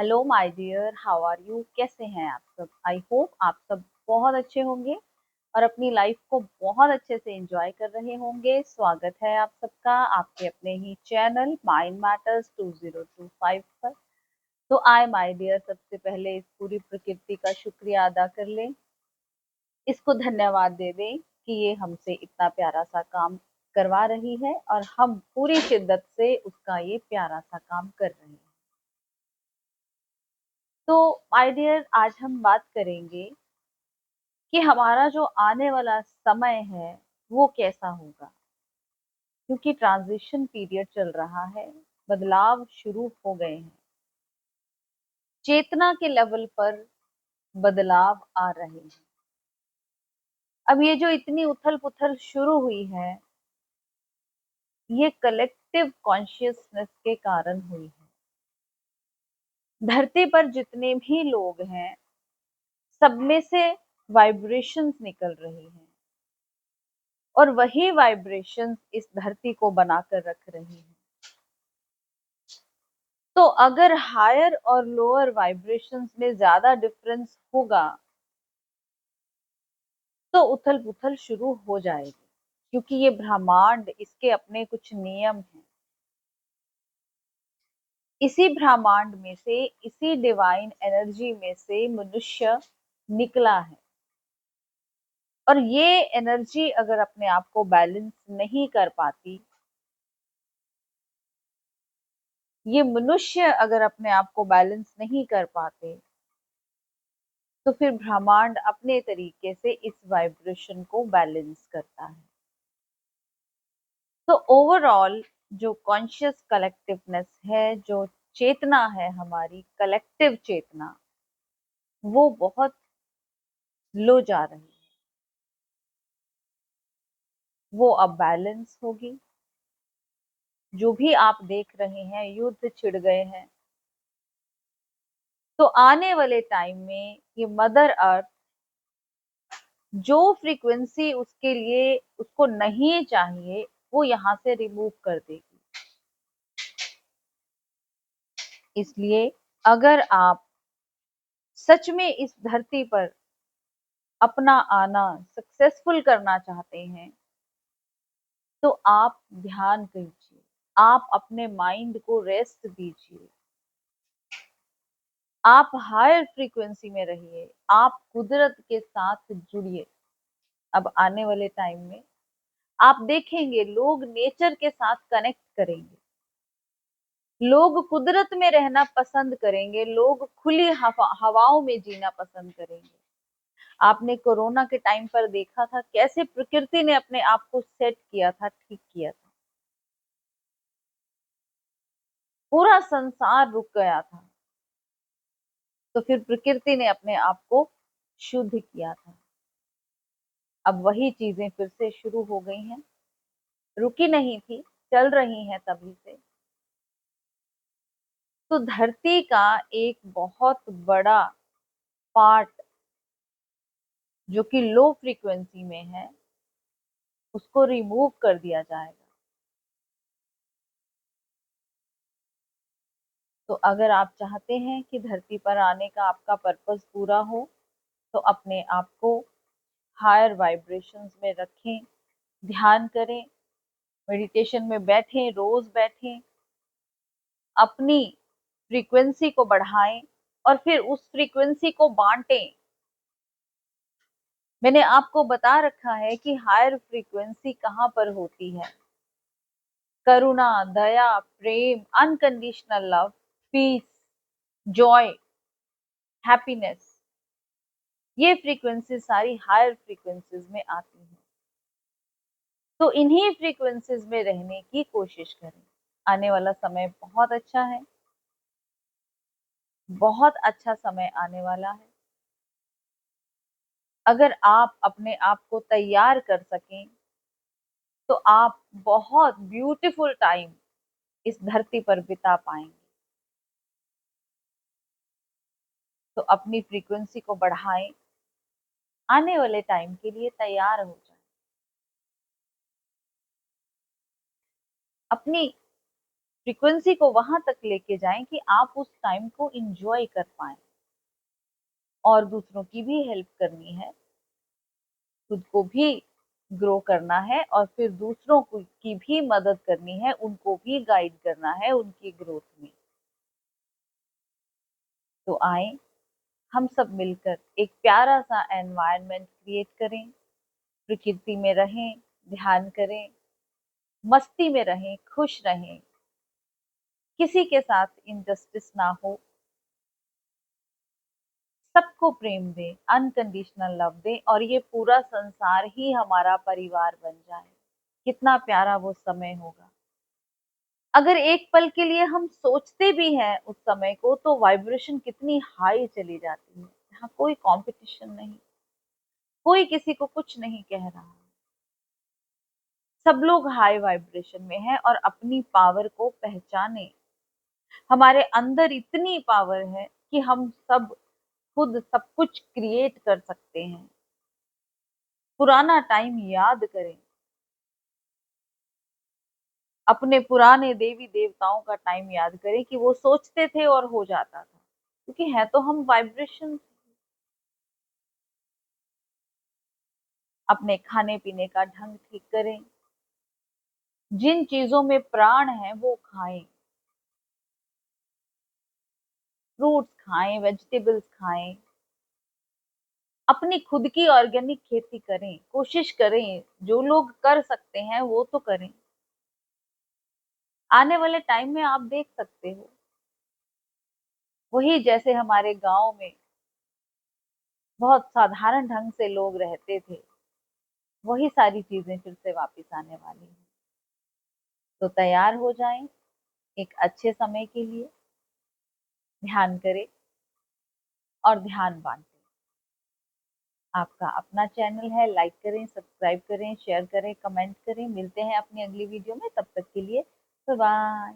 Hello my dear, how are you? कैसे हैं आप सब? आई होप आप सब बहुत अच्छे होंगे और अपनी लाइफ को बहुत अच्छे से एंजॉय कर रहे होंगे। स्वागत है आप सबका आपके अपने ही चैनल माइंड मैटर्स 2025 पर। तो आए माय डियर, सबसे पहले इस पूरी प्रकृति का शुक्रिया अदा कर लें, इसको धन्यवाद दे दें कि ये हमसे इतना प्यारा सा काम करवा रही है और हम पूरी शिद्दत से उसका ये प्यारा सा काम कर रहे हैं। तो माय डियर, आज हम बात करेंगे कि हमारा जो आने वाला समय है वो कैसा होगा, क्योंकि ट्रांजिशन पीरियड चल रहा है, बदलाव शुरू हो गए हैं, चेतना के लेवल पर बदलाव आ रहे हैं। अब ये जो इतनी उथल पुथल शुरू हुई है, ये कलेक्टिव कॉन्शियसनेस के कारण हुई है। धरती पर जितने भी लोग हैं, सब में से वाइब्रेशंस निकल रही हैं और वही वाइब्रेशंस इस धरती को बनाकर रख रही हैं। तो अगर हायर और लोअर वाइब्रेशंस में ज्यादा डिफरेंस होगा तो उथल पुथल शुरू हो जाएगी, क्योंकि ये ब्रह्मांड, इसके अपने कुछ नियम हैं। इसी ब्रह्मांड में से, इसी डिवाइन एनर्जी में से मनुष्य निकला है और ये एनर्जी अगर अपने आप को बैलेंस नहीं कर पाती, ये मनुष्य अगर अपने आप को बैलेंस नहीं कर पाते, तो फिर ब्रह्मांड अपने तरीके से इस वाइब्रेशन को बैलेंस करता है। तो ओवरऑल जो कॉन्शियस कलेक्टिवनेस है, जो चेतना है, हमारी कलेक्टिव चेतना, वो बहुत लो जा रही है। वो अब बैलेंस होगी। जो भी आप देख रहे हैं, युद्ध छिड़ गए हैं, तो आने वाले टाइम में ये मदर अर्थ जो फ्रीक्वेंसी उसके लिए, उसको नहीं चाहिए, वो यहाँ से रिमूव कर देगी। इसलिए अगर आप सच में इस धरती पर अपना आना सक्सेसफुल करना चाहते हैं, तो आप ध्यान कीजिए, आप अपने माइंड को रेस्ट दीजिए, आप हायर फ्रीक्वेंसी में रहिए, आप कुदरत के साथ जुड़िए। अब आने वाले टाइम में आप देखेंगे लोग नेचर के साथ कनेक्ट करेंगे, लोग कुदरत में रहना पसंद करेंगे, लोग खुली हवाओं में जीना पसंद करेंगे। आपने कोरोना के टाइम पर देखा था कैसे प्रकृति ने अपने आप को सेट किया था, ठीक किया था। पूरा संसार रुक गया था, तो फिर प्रकृति ने अपने आप को शुद्ध किया था। अब वही चीजें फिर से शुरू हो गई हैं, रुकी नहीं थी, चल रही हैं तभी से। तो धरती का एक बहुत बड़ा पार्ट जो कि लो फ्रीक्वेंसी में है, उसको रिमूव कर दिया जाएगा। तो अगर आप चाहते हैं कि धरती पर आने का आपका पर्पस पूरा हो, तो अपने आप को हायर वाइब्रेशंस में रखें, ध्यान करें, मेडिटेशन में बैठें, रोज बैठें, अपनी फ्रीक्वेंसी को बढ़ाएं और फिर उस फ्रीक्वेंसी को बांटें। मैंने आपको बता रखा है कि हायर फ्रीक्वेंसी कहाँ पर होती है। करुणा, दया, प्रेम, unconditional love, peace, joy, happiness, ये फ्रीक्वेंसीज सारी हायर फ्रीक्वेंसीज में आती हैं। तो इन्हीं फ्रीक्वेंसीज में रहने की कोशिश करें। आने वाला समय बहुत अच्छा है, बहुत अच्छा समय आने वाला है। अगर आप अपने आप को तैयार कर सकें, तो आप बहुत ब्यूटीफुल टाइम इस धरती पर बिता पाएंगे। तो अपनी फ्रीक्वेंसी को बढ़ाएं, आने वाले टाइम के लिए तैयार हो जाएं। अपनी फ्रीक्वेंसी को वहां तक लेके जाएं कि आप उस टाइम को इंजॉय कर पाए, और दूसरों की भी हेल्प करनी है, खुद को भी ग्रो करना है, और फिर दूसरों को की भी मदद करनी है, उनको भी गाइड करना है उनकी ग्रोथ में। तो आए हम सब मिलकर एक प्यारा सा एनवायरनमेंट क्रिएट करें, प्रकृति में रहें, ध्यान करें, मस्ती में रहें, खुश रहें, किसी के साथ इनजस्टिस ना हो, सबको प्रेम दें, अनकंडीशनल लव दें, और ये पूरा संसार ही हमारा परिवार बन जाए। कितना प्यारा वो समय होगा। अगर एक पल के लिए हम सोचते भी हैं उस समय को, तो वाइब्रेशन कितनी हाई चली जाती है, यहाँ कोई कंपटीशन नहीं, कोई किसी को कुछ नहीं कह रहा, सब लोग हाई वाइब्रेशन में हैं और अपनी पावर को पहचाने। हमारे अंदर इतनी पावर है कि हम सब खुद सब कुछ क्रिएट कर सकते हैं। पुराना टाइम याद करें, अपने पुराने देवी देवताओं का टाइम याद करें कि वो सोचते थे और हो जाता था, क्योंकि है तो हम वाइब्रेशन। अपने खाने पीने का ढंग ठीक करें, जिन चीजों में प्राण है वो खाएं, फ्रूट्स खाएं, वेजिटेबल्स खाएं, अपनी खुद की ऑर्गेनिक खेती करें, कोशिश करें, जो लोग कर सकते हैं वो तो करें। आने वाले टाइम में आप देख सकते हो, वही जैसे हमारे गांव में बहुत साधारण ढंग से लोग रहते थे, वही सारी चीजें फिर से वापस आने वाली हैं। तो तैयार हो जाएं एक अच्छे समय के लिए, ध्यान करें और ध्यान बांटें। आपका अपना चैनल है, लाइक करें, सब्सक्राइब करें, शेयर करें, कमेंट करें। मिलते हैं अपनी अगली वीडियो में, तब तक के लिए बाय बाय।